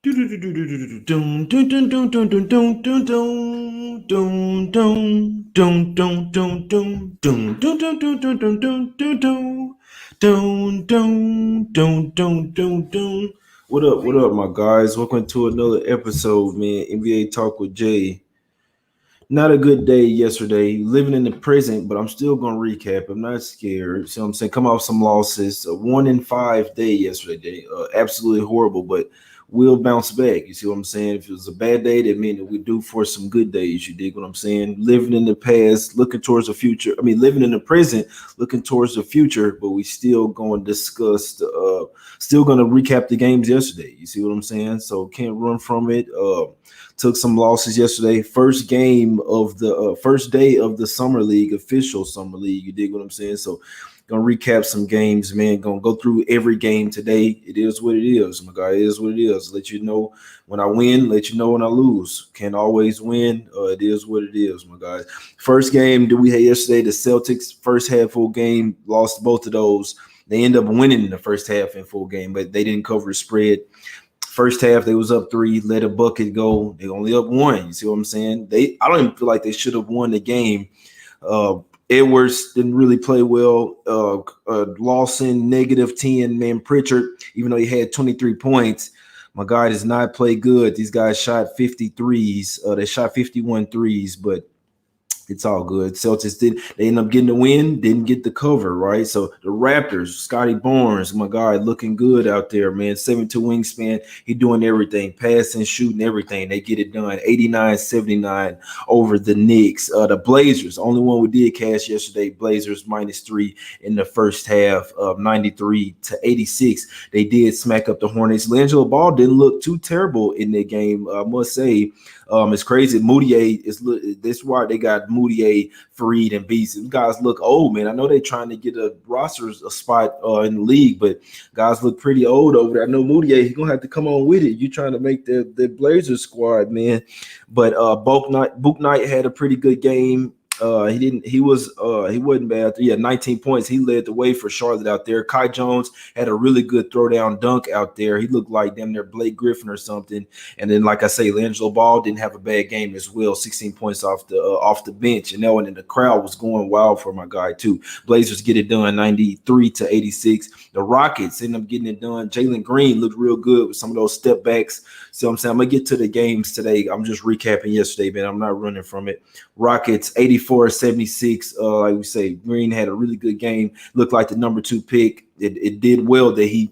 What up, my guys? Welcome to another episode, man. NBA Talk with Jay. Not a good day yesterday. Living in the present, but I'm still gonna recap. I'm not scared. So I'm saying, come off some losses. A 1-5 day yesterday. Absolutely horrible, but we'll bounce back. You see what I'm saying? If it was a bad day, that means that we do for some good days. You dig what I'm saying? Living in the past, looking towards the future. I mean, living in the present, looking towards the future. But we still going to discuss still going to recap the games yesterday. You see what I'm saying? So can't run from it. Took some losses yesterday. First game of the first day of the summer league, official summer league. You dig what I'm saying? So gonna recap some games, man. Gonna go through every game today. It is what it is, my guy. It is what it is. Let you know when I win, let you know when I lose. Can't always win. It is what it is, my guys. First game that we had yesterday, the Celtics first half full game, lost both of those. They end up winning in the first half in full game, but they didn't cover the spread. First half, they was up 3, let a bucket go. They only up 1. You see what I'm saying? I don't even feel like they should have won the game. Edwards didn't really play well. Lawson, -10. Man, Pritchard, even though he had 23 points, my guy does not play good. These guys shot 50 threes. They shot 51 threes, but it's all good. Celtics they end up getting the win, didn't get the cover, right? So the Raptors, Scotty Barnes, my guy, looking good out there, man. 7'2" wingspan. He doing everything, passing, shooting, everything. They get it done. 89-79 over the Knicks. The Blazers, only one we did cash yesterday. Blazers -3 in the first half of 93-86. They did smack up the Hornets. LiAngelo Ball didn't look too terrible in that game, I must say. It's crazy. Moutier that's why they got Moutier, Fareed, and Beast. These guys look old, man. I know they're trying to get a spot in the league, but guys look pretty old over there. I know Moutier, he's gonna have to come on with it. You're trying to make the Blazers squad, man. But Book Knight had a pretty good game. He wasn't bad. He had 19 points. He led the way for Charlotte out there. Kai Jones had a really good throwdown dunk out there. He looked like damn near Blake Griffin or something. And then, like I say, LiAngelo Ball didn't have a bad game as well. 16 points off the bench. And then the crowd was going wild for my guy too. Blazers get it done 93-86. The Rockets end up getting it done. Jalen Green looked real good with some of those step backs. So I'm saying I'm gonna get to the games today. I'm just recapping yesterday, man. I'm not running from it. Rockets 84-76. Like we say, Green had a really good game. Looked like the number 2 pick. It did well that he,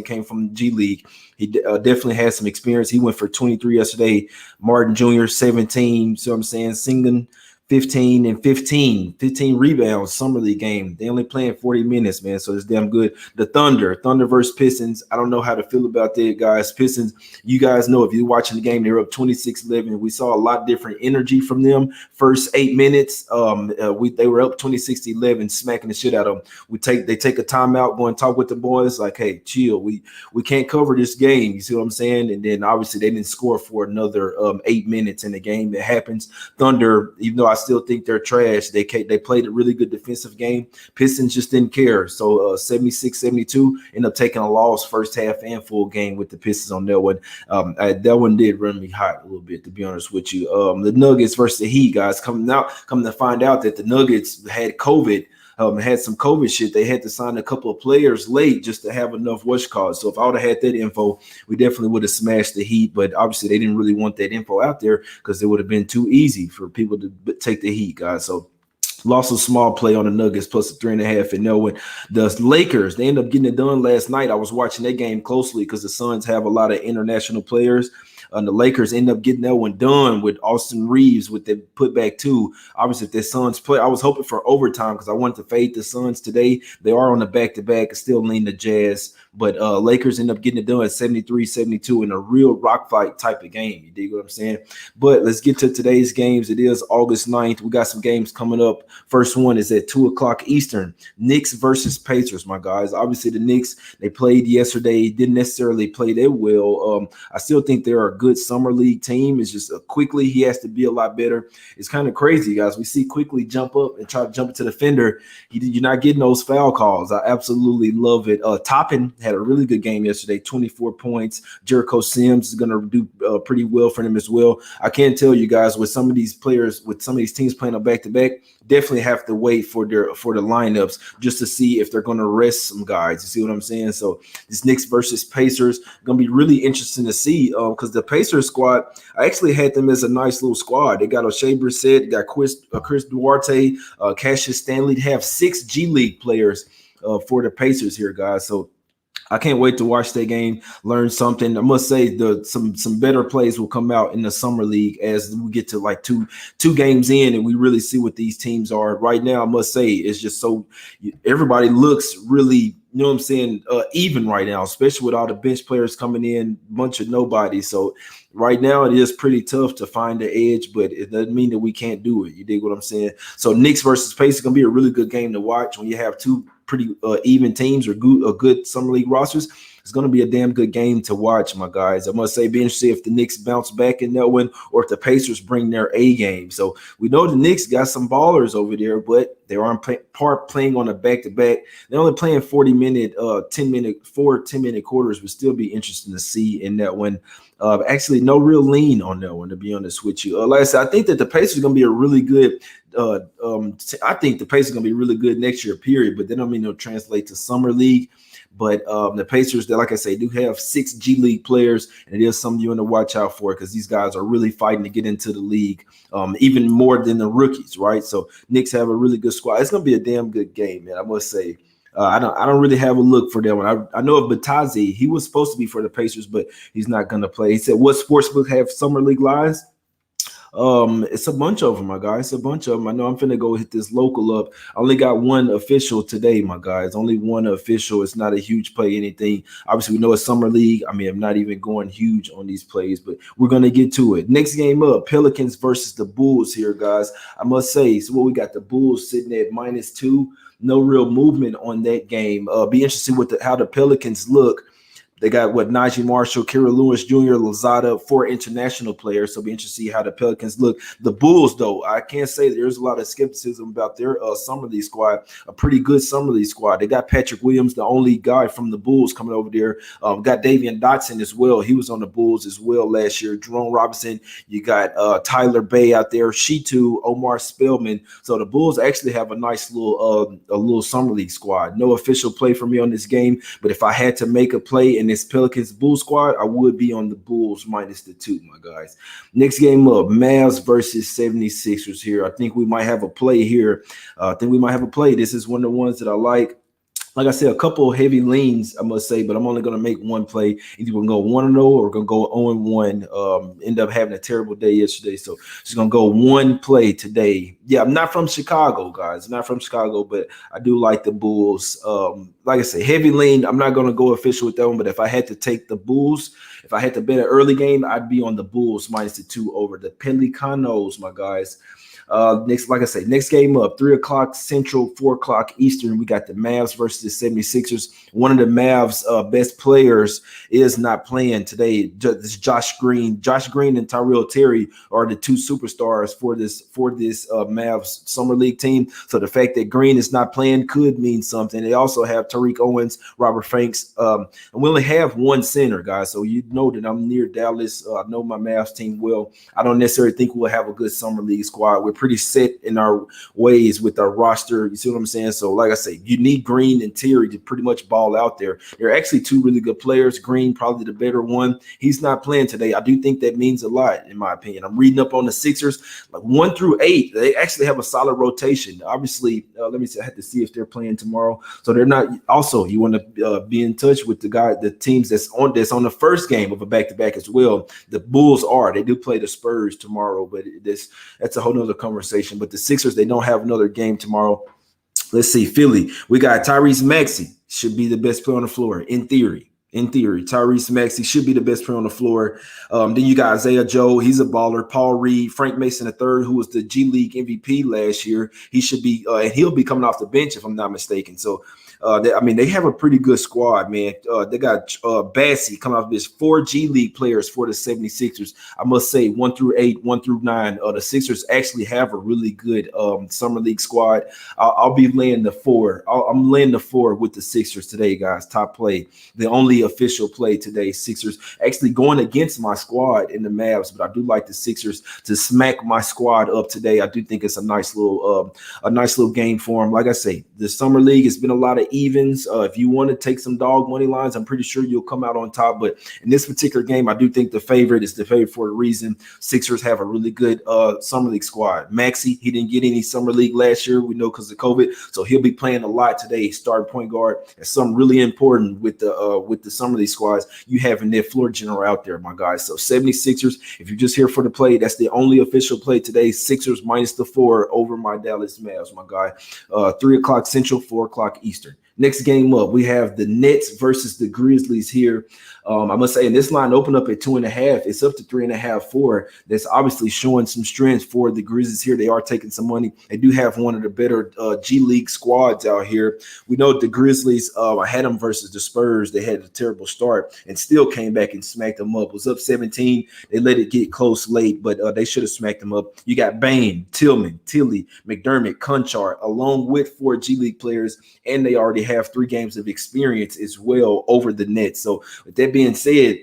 came from the G League. He definitely had some experience. He went for 23 yesterday. Martin Jr. 17. So I'm saying Singing 15 and 15 rebounds, summer league game. They only playing 40 minutes, man, so it's damn good. The Thunder versus Pistons. I don't know how to feel about that, guys. Pistons, you guys know if you're watching the game, they're up 26-11. We saw a lot different energy from them. First 8 minutes, they were up 26-11, smacking the shit out of them. They take a timeout, go and talk with the boys, like, hey, chill. We can't cover this game. You see what I'm saying? And then obviously they didn't score for another 8 minutes in the game. It happens. Thunder, even though I still think they're trash. They played a really good defensive game. Pistons just didn't care. So 76-72 ended up taking a loss first half and full game with the Pistons on that one. That one did run me hot a little bit, to be honest with you. The Nuggets versus the Heat, guys, coming to find out that the Nuggets had COVID. Had some COVID shit. They had to sign a couple of players late just to have enough cards. So if I would have had that info, we definitely would have smashed the Heat. But obviously they didn't really want that info out there because it would have been too easy for people to take the Heat, guys. So lost a small play on the Nuggets plus a 3.5. And no one. The Lakers, they ended up getting it done last night. I was watching that game closely because the Suns have a lot of international players. The Lakers end up getting that one done with Austin Reeves with the putback too. Obviously, if the Suns play, I was hoping for overtime because I wanted to fade the Suns today. They are on the back-to-back, still lean the Jazz. But Lakers end up getting it done at 73-72 in a real rock fight type of game. You dig what I'm saying? But let's get to today's games. It is August 9th. We got some games coming up. First one is at 2 o'clock Eastern. Knicks versus Pacers, my guys. Obviously, the Knicks, they played yesterday. Didn't necessarily play that well. I still think they're a good summer league team. It's just quickly he has to be a lot better. It's kind of crazy, guys. We see quickly jump up and try to jump into the defender. You're not getting those foul calls. I absolutely love it. Toppin had a really good game yesterday, 24 points. Jericho Sims is going to do pretty well for him as well. I can tell you guys, with some of these players, with some of these teams playing a back-to-back, definitely have to wait for the lineups just to see if they're going to rest some guys. You see what I'm saying? So this Knicks versus Pacers going to be really interesting to see because the Pacers squad, I actually had them as a nice little squad. They got O'Shea Brissett, got Chris Duarte, Cassius Stanley. They have 6 G League players for the Pacers here, guys. So I can't wait to watch that game, learn something. I must say some better plays will come out in the summer league as we get to like two games in and we really see what these teams are. Right now, I must say it's just so everybody looks really, you know what I'm saying, even right now, especially with all the bench players coming in, bunch of nobody. So right now it is pretty tough to find the edge, but it doesn't mean that we can't do it. You dig what I'm saying? So Knicks versus Pacers is going to be a really good game to watch when you have two pretty even teams or good summer league rosters. It's going to be a damn good game to watch, my guys. I must say, be interested if the Knicks bounce back in that one or if the Pacers bring their A game. So we know the Knicks got some ballers over there, but they aren't playing on a back-to-back. They're only playing 40-minute, 10-minute quarters. Would still be interesting to see in that one. Actually, no real lean on that one, to be honest with you. Like I said, I think that the Pacers are going to be a really good I think the Pacers are going to be really good next year, period, but they don't mean it'll translate to summer league. But the Pacers, like I say, do have 6 G League players, and it is something you want to watch out for because these guys are really fighting to get into the league, even more than the rookies, right? So Knicks have a really good squad. It's going to be a damn good game, man, I must say. I don't really have a look for that one. I know of Batazi. He was supposed to be for the Pacers, but he's not going to play. He said, what sportsbook have summer league lines? It's a bunch of them, my guys. It's a bunch of them. I know I'm finna go hit this local up. I only got one official today, my guys. Only one official. It's not a huge play, anything. Obviously, we know it's summer league. I mean, I'm not even going huge on these plays, but we're gonna get to it. Next game up, Pelicans versus the Bulls here, guys. I must say, so what we got the Bulls sitting at -2. No real movement on that game. Be interested with how the Pelicans look. They got Najee Marshall, Kira Lewis Jr., Lozada, 4 international players. So be interested to see how the Pelicans look. The Bulls, though, I can't say there's a lot of skepticism about their summer league squad. A pretty good summer league squad. They got Patrick Williams, the only guy from the Bulls coming over there. Got Davian Dotson as well. He was on the Bulls as well last year. Jerome Robinson. You got Tyler Bay out there. Shitu, Omar Spellman. So the Bulls actually have a nice little summer league squad. No official play for me on this game, but if I had to make a play in this Pelicans Bulls squad, I would be on the Bulls -2, my guys. Next game up, Mavs versus 76ers here. I think we might have a play here. This is one of the ones that I like. Like I said, a couple of heavy leans, I must say, but I'm only going to make one play. Either we're going to go 1-0 or we're going to go 0-1. End up having a terrible day yesterday, so just going to go one play today. Yeah, I'm not from Chicago, guys. I'm not from Chicago, but I do like the Bulls. Like I said, heavy lean. I'm not going to go official with that one, but if I had to take the Bulls, if I had to bet an early game, I'd be on the Bulls -2 over the Pelicanos, my guys. Next game up, 3 o'clock Central, 4 o'clock Eastern. We got the Mavs versus the 76ers. One of the Mavs' best players is not playing today. This Josh Green. Josh Green and Tyrell Terry are the 2 superstars for this Mavs summer league team. So the fact that Green is not playing could mean something. They also have Tariq Owens, Robert Franks, and we only have one center, guys. So you know that I'm near Dallas. I know my Mavs team well. I don't necessarily think we'll have a good summer league squad. We're pretty set in our ways with our roster. You see what I'm saying? So like I say, you need Green and Terry to pretty much ball out there. They're actually 2 really good players. Green, probably the better one. He's not playing today. I do think that means a lot, in my opinion. I'm reading up on the Sixers, like 1 through 8. They actually have a solid rotation. Obviously, let me see. I have to see if they're playing tomorrow. So they're not. Also, you want to be in touch with the teams that's on the first game of a back-to-back as well. The Bulls are. They do play the Spurs tomorrow, but that's a whole nother conversation. But the Sixers, they don't have another game tomorrow. Let's see, Philly. We got Tyrese Maxey, should be the best player on the floor in theory. In theory, Tyrese Maxey should be the best player on the floor. Then you got Isaiah Joe. He's a baller. Paul Reed, Frank Mason III, who was the G League MVP last year. He should be, and he'll be coming off the bench if I'm not mistaken. So, they have a pretty good squad, man. They got Bassey coming off this 4 G League players for the 76ers. I must say 1 through 8, 1 through 9. The Sixers actually have a really good summer league squad. I'll be laying the 4. I'm laying the 4 with the Sixers today, guys. Top play. The only official play today. Sixers actually going against my squad in the Mavs, but I do like the Sixers to smack my squad up today. I do think it's a nice little game for them. Like I say, the summer league has been a lot of evens. If you want to take some dog money lines, I'm pretty sure you'll come out on top. But in this particular game, I do think the favorite is the favorite for a reason. Sixers have a really good summer league squad. Maxey, he didn't get any summer league last year, we know, because of COVID, so he'll be playing a lot today. Starting point guard, and something really important with the summer league squads, you having their floor general out there, my guys. So 76ers, if you're just here for the play, that's the only official play today. Sixers minus the 4 over my Dallas Mavs, my guy. 3 o'clock Central, 4 o'clock Eastern. Next game up, we have the Nets versus the Grizzlies here. I must say, in this line opened up at 2.5. It's up to 3.5, 4. That's obviously showing some strength for the Grizzlies here. They are taking some money. They do have one of the better G League squads out here. We know the Grizzlies, I had them versus the Spurs. They had a terrible start and still came back and smacked them up. It was up 17. They let it get close late, but they should have smacked them up. You got Bane, Tillman, Tilly, McDermott, Conchar, along with 4 G League players, and they already have 3 games of experience as well over the Nets. So with that being said,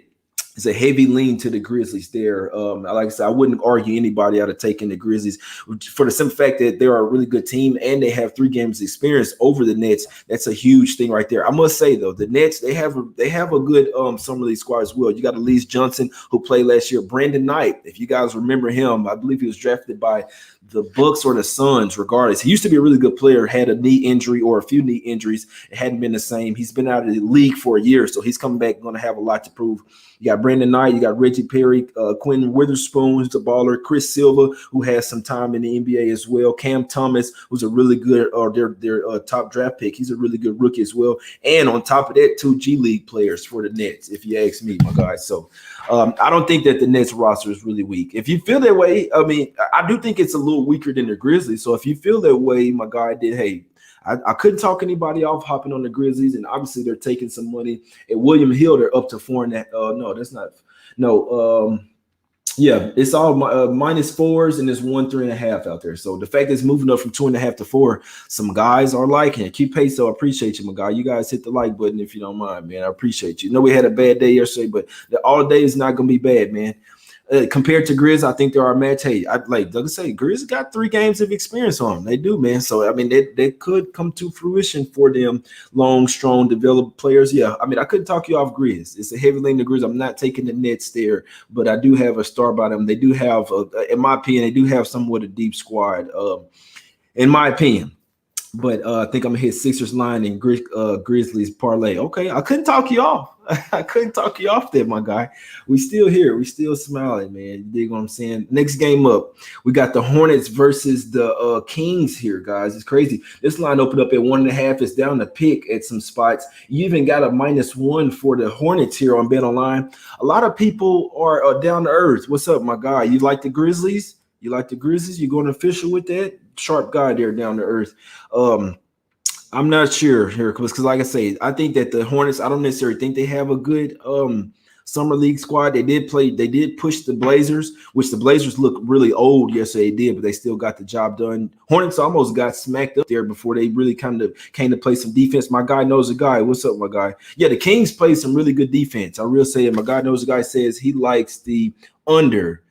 it's a heavy lean to the Grizzlies there. Like I said, I wouldn't argue anybody out of taking the Grizzlies for the simple fact that they're a really good team and they have 3 games experience over the Nets. That's a huge thing right there. I must say though, the Nets, they have a good summer league squad as well. You got Elise Johnson, who played last year. Brandon Knight, if you guys remember him, I believe he was drafted by the Bucks or the Suns, regardless. He used to be a really good player, had a knee injury or a few knee injuries. It hadn't been the same. He's been out of the league for a year, so he's coming back, going to have a lot to prove. You got Brandon Knight, you got Reggie Perry, Quentin Witherspoon, who's a baller, Chris Silva, who has some time in the NBA as well, Cam Thomas, who's a really good, their top draft pick. He's a really good rookie as well. And on top of that, 2 G League players for the Nets, if you ask me, my guys. So I don't think that the Nets roster is really weak. If you feel that way, I do think it's a little weaker than the Grizzlies. So if you feel that way, my guy, I couldn't talk anybody off hopping on the Grizzlies, and obviously they're taking some money. At William Hill, they're up to 4 and that. No, that's not. No. Yeah, it's all minus 4s, and there's 1 3.5 out there. So the fact that it's moving up from 2.5 to 4, some guys are liking it. Keep pace, so I appreciate you, my guy. You guys hit the like button if you don't mind, man. I appreciate you. I know we had a bad day yesterday, but all day is not gonna be bad, man. Compared to Grizz, I think there are match. Hey, like Doug said, Grizz got 3 games of experience on them. They do, man. So they could come to fruition for them. Long, strong, developed players. Yeah, I couldn't talk you off Grizz. It's a heavy lean to Grizz. I'm not taking the Nets there, but I do have a star by them. They do have, in my opinion, they do have somewhat a deep squad. In my opinion. But I think I'm gonna hit Sixers line and Grizzlies parlay. Okay, I couldn't talk you off. I couldn't talk you off there, my guy. We still here. We still smiling, man. You dig what I'm saying? Next game up, we got the Hornets versus the Kings here, guys. It's crazy. This line opened up at 1.5. It's down to pick at some spots. You even got a -1 for the Hornets here on Bet Online. A lot of people are down to earth. What's up, my guy? You like the Grizzlies? You like the Grizzlies? You going official with that? Sharp guy there, down to earth. I'm not sure here because, like I say, I think that the Hornets, I don't necessarily think they have a good summer league squad. They did push the Blazers, which the Blazers look really old. Yesterday they did, but they still got the job done. Hornets almost got smacked up there before they really kind of came to play some defense. My guy knows a guy. What's up, my guy? Yeah, the Kings played some really good defense. I will say it. My guy knows a guy says he likes the under.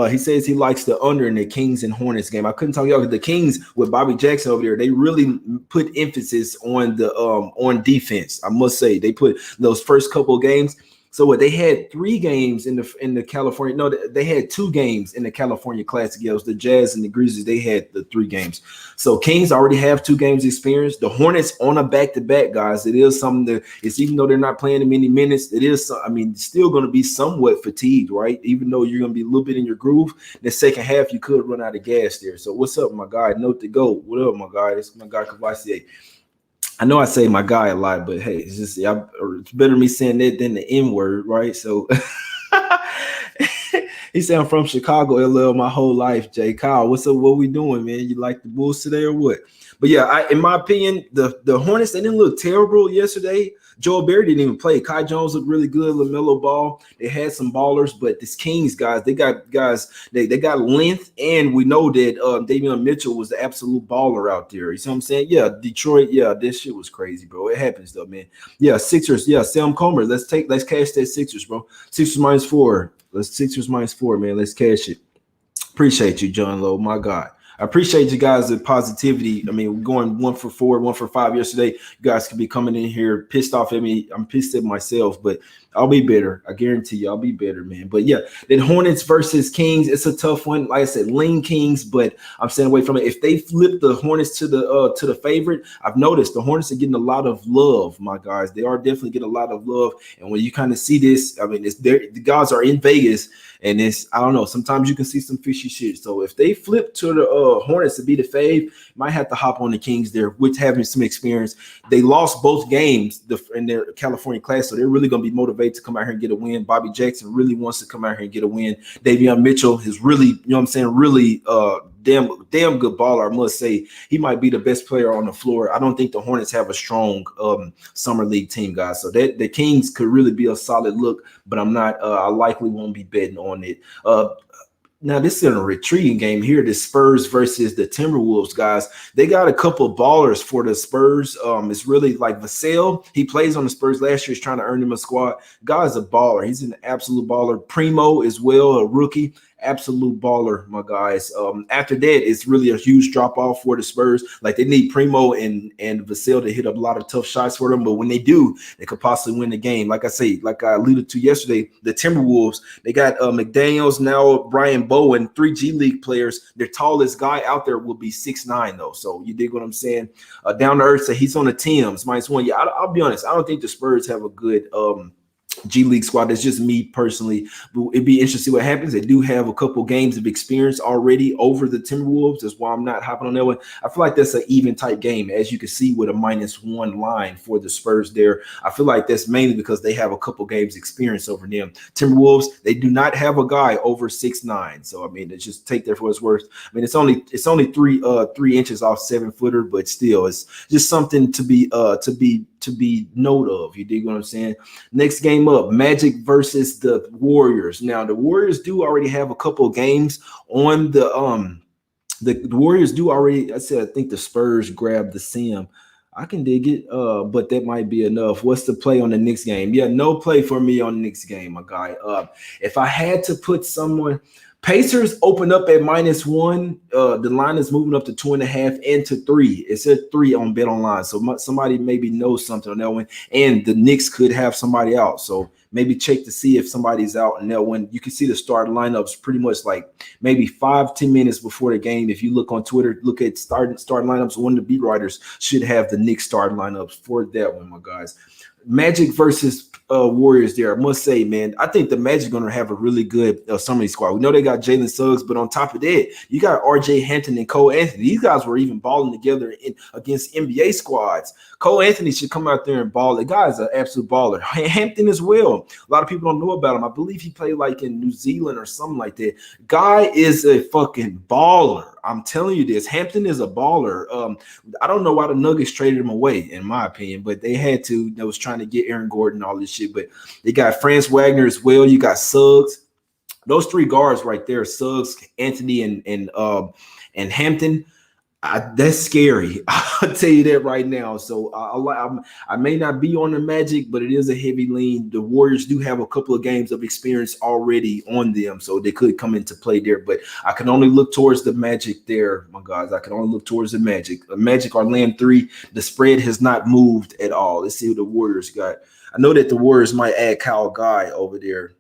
He says he likes the under in the Kings and Hornets game. I couldn't tell y'all the Kings with Bobby Jackson over there. They really put emphasis on the on defense. I must say they put those first couple of games. So what they had 3 games in the California. No, they had 2 games in the California Classic. Yeah, it was the Jazz and the Grizzlies. They had the 3 games. So Kings already have 2 games experience. The Hornets on a back-to-back, guys. It is something that it's even though they're not playing in many minutes, it is. Still going to be somewhat fatigued, right? Even though you're going to be a little bit in your groove. In the second half, you could run out of gas there. So what's up, my guy? Note to go. What up, my guy? It's my guy Cavassier. I know I say my guy a lot, but hey, it's better me saying that than the N word, right? So he said I'm from Chicago, LL, my whole life. Jay Kyle, what's up? What we doing, man? You like the Bulls today or what? But yeah, in my opinion, the Hornets, they didn't look terrible yesterday. Joel Berry didn't even play. Kai Jones looked really good. LaMelo Ball, they had some ballers, but this Kings guys, they got guys, they got length, and we know that Davion Mitchell was the absolute baller out there. You see what I'm saying? Yeah, Detroit, yeah, this shit was crazy, bro. It happens though, man. Yeah, Sixers, yeah, Sam Comer. Let's cash that Sixers, bro. Sixers -4. Let's Sixers -4, man. Let's cash it. Appreciate you, John Lowe, my God. I appreciate you guys' the positivity. I mean, we're going 1 for 4, 1 for 5 yesterday. You guys could be coming in here pissed off at me. I'm pissed at myself, but I'll be better. I guarantee you, I'll be better, man. But yeah, then Hornets versus Kings, it's a tough one. Like I said, lean Kings, but I'm staying away from it. If they flip the Hornets to the favorite, I've noticed the Hornets are getting a lot of love, my guys. They are definitely getting a lot of love. And when you kind of see this, I mean, the guys are in Vegas. And I don't know, sometimes you can see some fishy shit. So if they flip to the Hornets to be the fave, might have to hop on the Kings there with having some experience. They lost both games in their California class, so they're really going to be motivated to come out here and get a win. Bobby Jackson really wants to come out here and get a win. Davion Mitchell is really, you know what I'm saying, really damn good baller, I must say. He might be the best player on the floor. I don't think the Hornets have a strong summer league team, guys. So that the Kings could really be a solid look, but I'm not. I likely won't be betting on it. Now, this is a retreating game here. The Spurs versus the Timberwolves, guys. They got a couple of ballers for the Spurs. It's really like Vassell. He plays on the Spurs last year. He's trying to earn him a squad. Guy's a baller. He's an absolute baller. Primo as well, a rookie. Absolute baller, my guys. After that, it's really a huge drop off for the Spurs. Like, they need Primo and Vassell to hit up a lot of tough shots for them. But when they do, they could possibly win the game. Like I say, like I alluded to yesterday, the Timberwolves, they got McDaniels, now Brian Bowen, 3 G League players. Their tallest guy out there will be 6'9", though. So you dig what I'm saying? Down to earth, so he's on the Tims, -1. Yeah, I'll be honest. I don't think the Spurs have a good G League squad. That's just me personally. But it'd be interesting to see what happens. They do have a couple games of experience already over the Timberwolves. That's why I'm not hopping on that one. I feel like that's an even type game, as you can see with a -1 line for the Spurs there. I feel like that's mainly because they have a couple games experience over them. Timberwolves, they do not have a guy over 6'9". So I mean, it's just take that for its worth. I mean, it's only 3 inches off 7-footer, but still, it's just something to be note of. You dig what I'm saying? Next game up, Magic versus the Warriors. Now, the Warriors do already have a couple of games on the Warriors do already. I think the Spurs grabbed the sim. I can dig it, but that might be enough. What's the play on the Knicks game? Yeah, no play for me on the Knicks game, my guy. If I had to put someone, Pacers opened up at -1. The line is moving up to 2.5 and to 3. It said 3 on Bet Online, so somebody maybe knows something on that one. And the Knicks could have somebody out, so maybe check to see if somebody's out on that one. You can see the start lineups pretty much like maybe 5-10 minutes before the game. If you look on Twitter, look at start lineups. One of the beat writers should have the Knicks start lineups for that one, my guys. Magic versus Warriors there. I must say, man, I think the Magic going to have a really good summer league squad. We know they got Jalen Suggs, but on top of that, you got RJ Hampton and Cole Anthony. These guys were even balling together against NBA squads. Cole Anthony should come out there and ball. The guy's an absolute baller. Hampton as well. A lot of people don't know about him. I believe he played like in New Zealand or something like that. Guy is a fucking baller. I'm telling you this. Hampton is a baller. I don't know why the Nuggets traded him away, in my opinion, but they had to. They was trying to get Aaron Gordon, all this shit. But they got Franz Wagner as well. You got Suggs. Those 3 guards right there, Suggs, Anthony, and Hampton. That's scary. I'll tell you that right now. So I may not be on the Magic, but it is a heavy lean. The Warriors do have a couple of games of experience already on them, so they could come into play there. But I can only look towards the Magic there, my guys. I can only look towards the Magic. The Magic are laying 3. The spread has not moved at all. Let's see what the Warriors got. I know that the Warriors might add Kyle Guy over there.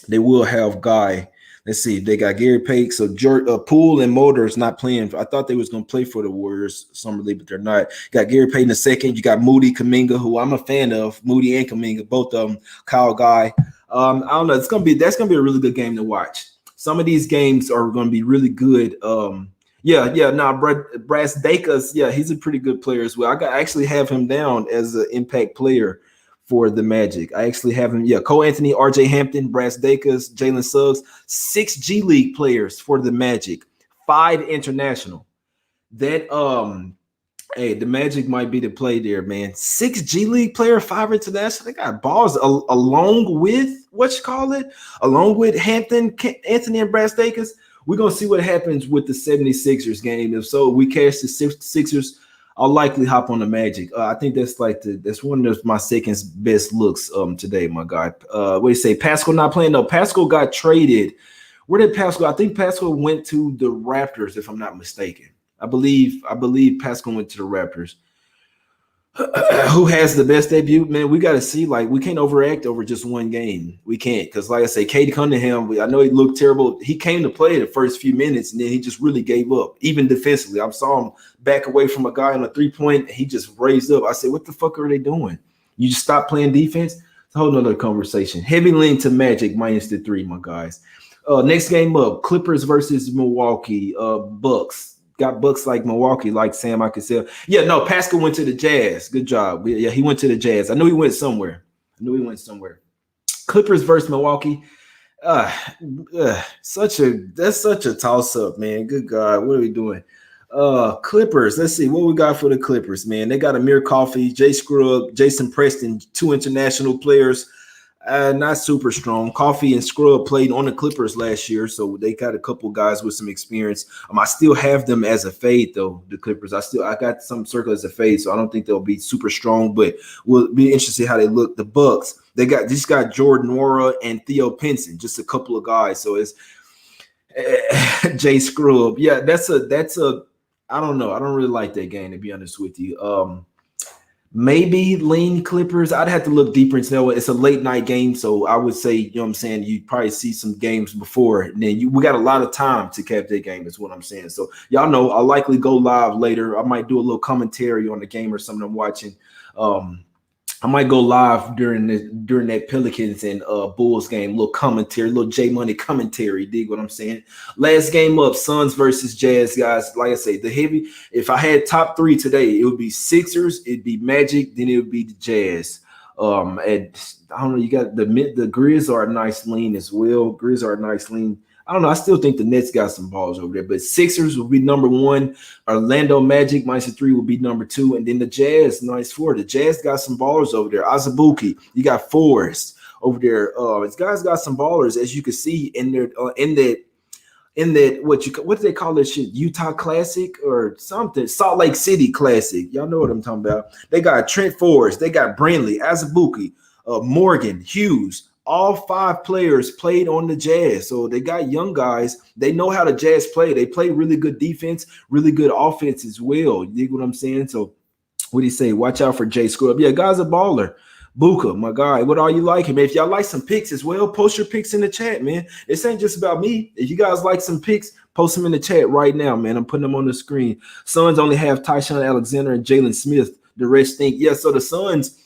They will have Guy. Let's see. They got Gary Payton. So Poole and Mulder is not playing. I thought they was going to play for the Warriors summer league, but they're not. Got Gary Payton the second. You got Moody Kuminga, who I'm a fan of. Moody and Kuminga, both of them. Kyle Guy. I don't know. That's gonna be a really good game to watch. Some of these games are going to be really good. Yeah. Nah, Brass Dakas, yeah, he's a pretty good player as well. I actually have him down as an impact player for the Magic. I actually have him, yeah, Cole Anthony, RJ Hampton, Brass Dakas, Jalen Suggs, 6 G League players for the Magic, 5 international. That Hey, the Magic might be the play there, man. 6 G League player, 5 international. They got balls along with what you call it, along with Hampton, Anthony, and Brass Dakas. We're gonna see what happens with the 76ers game. If so, we catch the Sixers. I'll likely hop on the Magic. I think that's that's one of my second best looks today, my guy. What do you say? Pascal not playing? No, Pascal got traded. Where did Pascal? I think Pascal went to the Raptors, if I'm not mistaken. I believe Pascal went to the Raptors. Who has the best debut? Man, we got to see. Like, we can't overact over just one game. We can't, because like I say, Cade Cunningham, I know he looked terrible. He came to play the first few minutes, and then he just really gave up, even defensively. I saw him back away from a guy on a 3-point. He just raised up. I said, what the fuck are they doing? You just stop playing defense? It's a whole nother conversation. Heavy lean to Magic -3, my guys. Next game up, Clippers versus Milwaukee. Bucks. Got Bucks like Milwaukee, like Sam I could say. Yeah, no, Pascal went to the Jazz. Good job. Yeah, he went to the Jazz. I knew he went somewhere. Clippers versus Milwaukee. That's such a toss-up, man. Good God, what are we doing? Clippers. Let's see what we got for the Clippers, man. They got Amir Coffey, Jay Scruggs, Jason Preston, 2 international players. Not super strong. Coffee and Scrub played on the Clippers last year, so they got a couple guys with some experience. I still have them as a fade, though. The Clippers, I got some circle as a fade, so I don't think they'll be super strong, but we'll be interested how they look. The Bucks, they just got Jordan Nwora and Theo Pinson, just a couple of guys. So it's Jay Scrub. Yeah, that's a. I don't know. I don't really like that game, to be honest with you. Maybe lean Clippers. I'd have to look deeper into that. It's a late night game, so I would say, you know what I'm saying, you probably see some games before, and then we got a lot of time to cap that game, is what I'm saying. So y'all know I'll likely go live later. I might do a little commentary on the game or something I'm watching. I might go live during that Pelicans and Bulls game, little commentary, little J Money commentary. Dig what I'm saying? Last game up, Suns versus Jazz, guys. Like I say, the heavy. If I had top 3 today, it would be Sixers, it'd be Magic, then it would be the Jazz. And I don't know. You got the Grizz are a nice lean as well. Grizz are a nice lean. I don't know. I still think the Nets got some balls over there, but Sixers will be number 1. Orlando Magic -3 will be number 2, and then the Jazz -4. The Jazz got some ballers over there. Azubuike, you got Forrest over there. These guys got some ballers, as you can see in their in that what do they call this shit? Utah Classic or something? Salt Lake City Classic. Y'all know what I'm talking about. They got Trent Forrest. They got Brindley, Azubuike, Morgan, Hughes. All 5 players played on the Jazz. So they got young guys. They know how the Jazz play. They play really good defense, really good offense as well. You dig what I'm saying? So what do you say? Watch out for Jay Scrub. Yeah, guy's a baller. Buka, my guy. What are you like him? If y'all like some picks as well, post your picks in the chat, man. This ain't just about me. If you guys like some picks, post them in the chat right now, man. I'm putting them on the screen. Suns only have Tyshawn Alexander and Jalen Smith. The rest think. Yeah, so the Suns,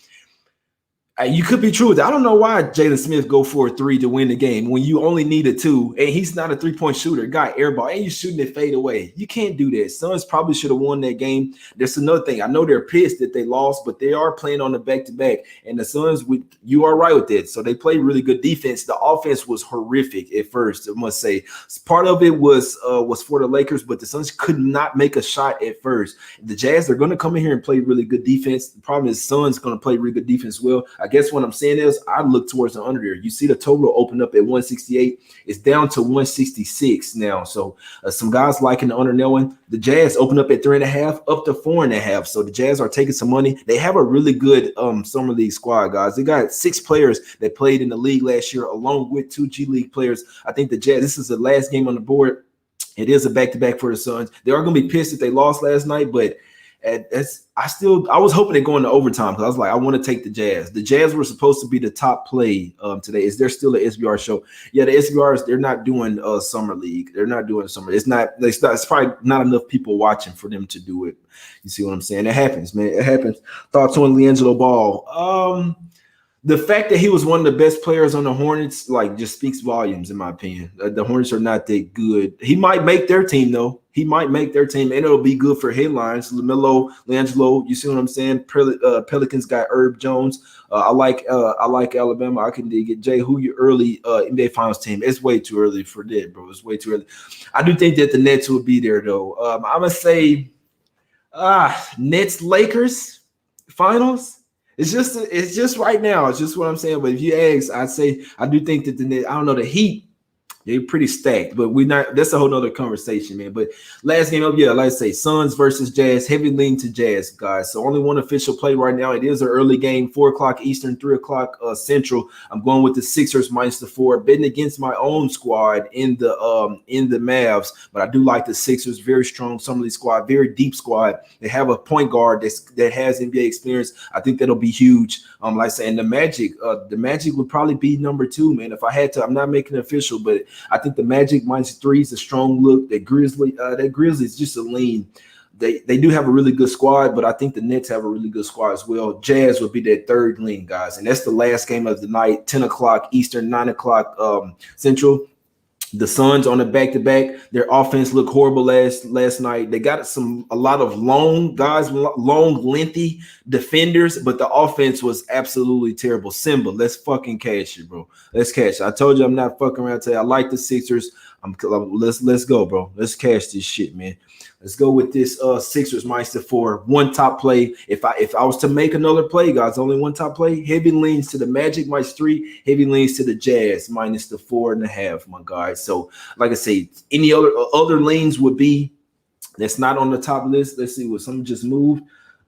you could be true with that. I don't know why Jalen Smith go for a 3 to win the game when you only need a 2, and he's not a 3-point shooter. Guy airball, and you shooting it fade away. You can't do that. Suns probably should have won that game. There's another thing. I know they're pissed that they lost, but they are playing on the back-to-back, and the Suns, you are right with that. So they played really good defense. The offense was horrific at first, I must say. Part of it was for the Lakers, but the Suns could not make a shot at first. The Jazz, they're going to come in here and play really good defense. The problem is Suns going to play really good defense as well. I guess what I'm saying is I look towards the under there. You see the total open up at 168. It's down to 166 now. So some guys liking the under now one. The Jazz open up at 3.5 up to 4.5. So the Jazz are taking some money. They have a really good summer league squad, guys. They got 6 players that played in the league last year, along with 2 G League players. I think the Jazz, this is the last game on the board. It is a back-to-back for the Suns. They are going to be pissed if they lost last night, but I was hoping to go into overtime because I was like, I want to take the Jazz. The Jazz were supposed to be the top play today. Is there still an SBR show? Yeah, the SBRs, they're not doing summer league. They're not doing summer. It's probably not enough people watching for them to do it. You see what I'm saying? It happens, man. It happens. Thoughts on LiAngelo Ball? the fact that he was one of the best players on the Hornets, like, just speaks volumes, in my opinion. The Hornets are not that good. He might make their team, though. He might make their team, and it'll be good for headlines. LaMelo, Langelo, you see what I'm saying? Pelicans got Herb Jones. I like Alabama. I can dig it. Jay, who your early NBA Finals team? It's way too early for that, bro. It's way too early. I do think that the Nets will be there, though. I'm gonna say Nets Lakers Finals. It's just right now. It's just what I'm saying. But if you ask, I'd say I do think that I don't know, the Heat, they're pretty stacked, but that's a whole nother conversation, man. But last game up, yeah, like I say, Suns versus Jazz, heavy lean to Jazz, guys. So only one official play right now. It is an early game, 4:00 Eastern, 3:00 Central. I'm going with the Sixers minus the 4, betting against my own squad in the Mavs, but I do like the Sixers. Very strong summer league squad, very deep squad. They have a point guard that has NBA experience. I think that'll be huge. Like I say, and the Magic would probably be number 2, man. If I had to, I'm not making it official, but I think the Magic minus 3 is a strong look. That Grizzlies is just a lean. They do have a really good squad, but I think the Nets have a really good squad as well. Jazz would be that third lean, guys, and that's the last game of the night, 10:00 Eastern, 9:00 Central. The Suns on the back-to-back. Their offense looked horrible last night. They got a lot of long, lengthy defenders, but the offense was absolutely terrible. Simba, let's fucking cash it, bro. Let's cash it. I told you I'm not fucking around today. I like the Sixers. Let's go, bro. Let's cash this shit, man. Let's go with this Sixers minus the 4. One top play. If I was to make another play, guys, only one top play. Heavy leans to the Magic minus 3. Heavy leans to the Jazz minus the 4.5, my guys. So, like I say, any other leans would be that's not on the top list. Let's see what something just moved.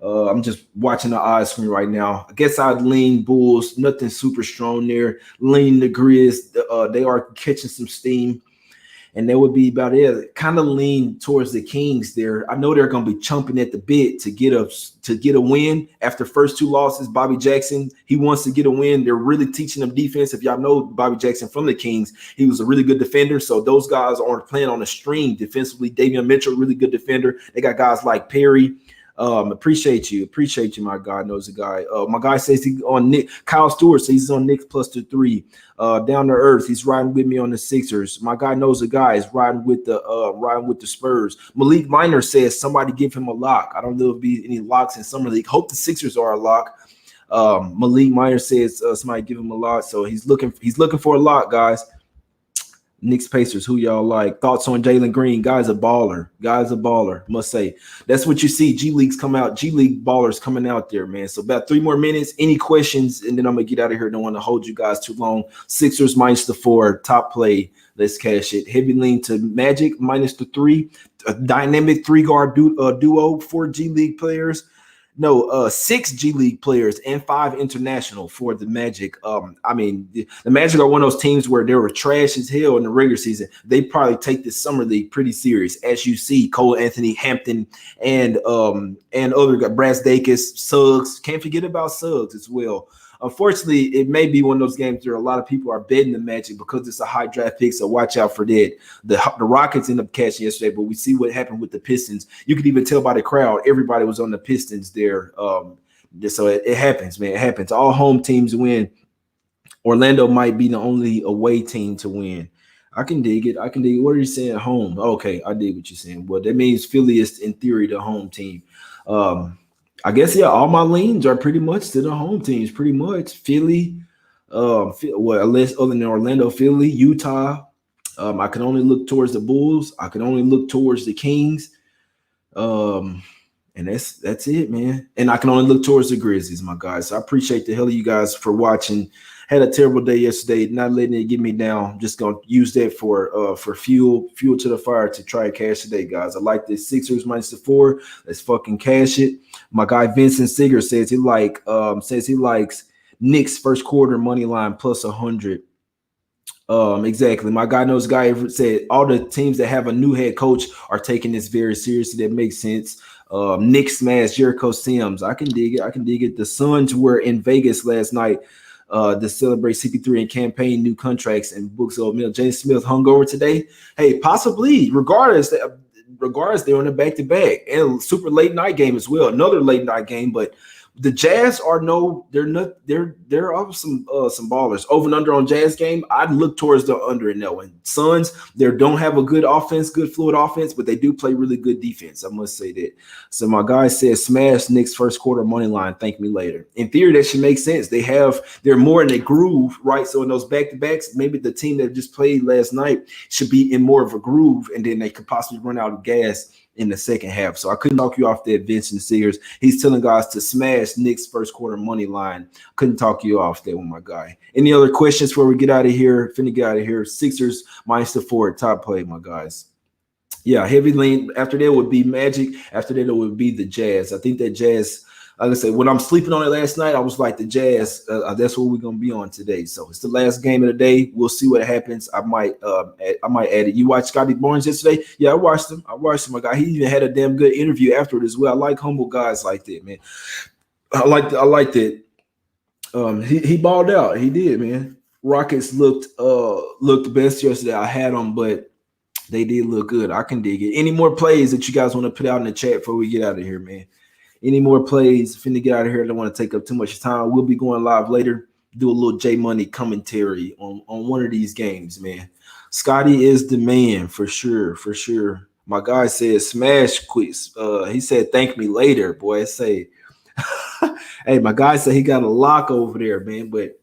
I'm just watching the odds screen right now. I guess I'd lean Bulls. Nothing super strong there. Lean the Grizz. They are catching some steam. And that would be about it. Kind of lean towards the Kings there. I know they're going to be chomping at the bit to get a win after first 2 losses. Bobby Jackson, he wants to get a win. They're really teaching him defense. If y'all know Bobby Jackson from the Kings, he was a really good defender. So those guys aren't playing on a stream defensively. Davion Mitchell, really good defender. They got guys like Perry. Appreciate you, my guy knows a guy. My guy says he on Nick. Kyle Stewart says he's on Knicks plus the 3. Down to earth, he's riding with me on the Sixers. My guy knows a guy is riding with the Spurs. Malik Minor says somebody give him a lock. I don't know if there'll be any locks in summer league. Hope the Sixers are a lock. Malik Minor says somebody give him a lock. So he's looking for a lock, guys. Knicks Pacers, who y'all like? Thoughts on Jalen Green? Guy's a baller, must say. That's what you see. G League's come out. G League ballers coming out there, man. So about 3 more minutes. Any questions? And then I'm going to get out of here. Don't want to hold you guys too long. Sixers minus the 4. Top play. Let's cash it. Heavy lean to Magic minus the 3. A dynamic 3-guard duo. 4 G League players. No, 6 G League players and 5 international for the Magic. I mean, the Magic are one of those teams where they were trash as hell in the regular season. They probably take this summer league pretty serious, as you see. Cole Anthony, Hampton, and other guys, Brazdeikis, Suggs. Can't forget about Suggs as well. Unfortunately, it may be one of those games where a lot of people are betting the Magic because it's a high draft pick, so watch out for that. The Rockets ended up catching yesterday, but we see what happened with the Pistons. You could even tell by the crowd, everybody was on the Pistons there. So it happens, man. It happens. All home teams win. Orlando might be the only away team to win. I can dig it. What are you saying? Home. Okay, I dig what you're saying. Well, that means Philly is, in theory, the home team. I guess, yeah, all my leans are pretty much to the home teams, pretty much. Philly, unless other than Orlando, Philly, Utah. I can only look towards the Bulls. I can only look towards the Kings. And that's it, man. And I can only look towards the Grizzlies, my guys. So I appreciate the hell of you guys for watching. Had a terrible day yesterday, not letting it get me down. I'm just gonna use that for fuel to the fire to try and cash today, guys. I like this Sixers minus the 4. Let's fucking cash it. My guy Vincent Seeger says he likes Knicks first quarter money line plus 100. Exactly. My guy knows guy said all the teams that have a new head coach are taking this very seriously. That makes sense. Knicks smash Jericho Sims. I can dig it. The Suns were in Vegas last night to celebrate CP3 and campaign new contracts and books of Mill. James Smith hungover today. Hey, possibly. Regardless, they're on a back-to-back and super late night game as well. Another late night game, but the Jazz are they're up some ballers. Over and under on Jazz game, I'd look towards the under in that one. Suns, they don't have a good offense, good fluid offense, but they do play really good defense. I must say that. So my guy said smash Knicks first quarter money line. Thank me later. In theory, that should make sense. They're more in a groove, right? So in those back-to-backs, maybe the team that just played last night should be in more of a groove, and then they could possibly run out of gas in the second half. So I couldn't talk you off that. Vincent Sears, he's telling guys to smash Knicks first quarter money line. Couldn't talk you off that one, my guy. Any other questions before we get out of here? Finna get out of here. Sixers -4 top play, my guys. Yeah, heavy lean. After that would be Magic. After that it would be the Jazz. I think that Jazz, like I said, when I'm sleeping on it last night, I was like the Jazz. That's what we're gonna be on today. So it's the last game of the day. We'll see what happens. I might add it. You watched Scotty Barnes yesterday? Yeah, I watched him. My guy. He even had a damn good interview after it as well. I like humble guys like that, man. I like that. He balled out. He did, man. Rockets looked the best yesterday. I had them, but they did look good. I can dig it. Any more plays that you guys want to put out in the chat before we get out of here, man? Any more plays? Finna get out of here. I don't want to take up too much time. We'll be going live later. Do a little J Money commentary on one of these games, man. Scotty is the man for sure. My guy said smash quiz. He said thank me later, boy. Say, hey, my guy said he got a lock over there, man. But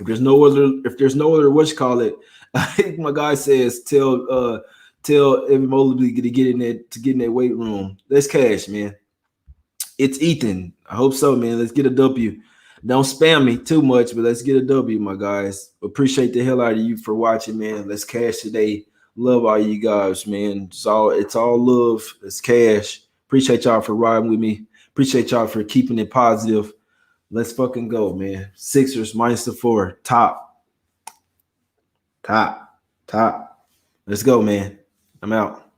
if there's no other what you call it, I think my guy says tell Evan Mobley to get in that weight room. Let's cash, man. It's Ethan. I hope so, man. Let's get a W. Don't spam me too much, but let's get a W, my guys. Appreciate the hell out of you for watching, man. Let's cash today. Love all you guys, man. It's all love. It's cash. Appreciate y'all for riding with me. Appreciate y'all for keeping it positive. Let's fucking go, man. Sixers -4. Top. Let's go, man. I'm out.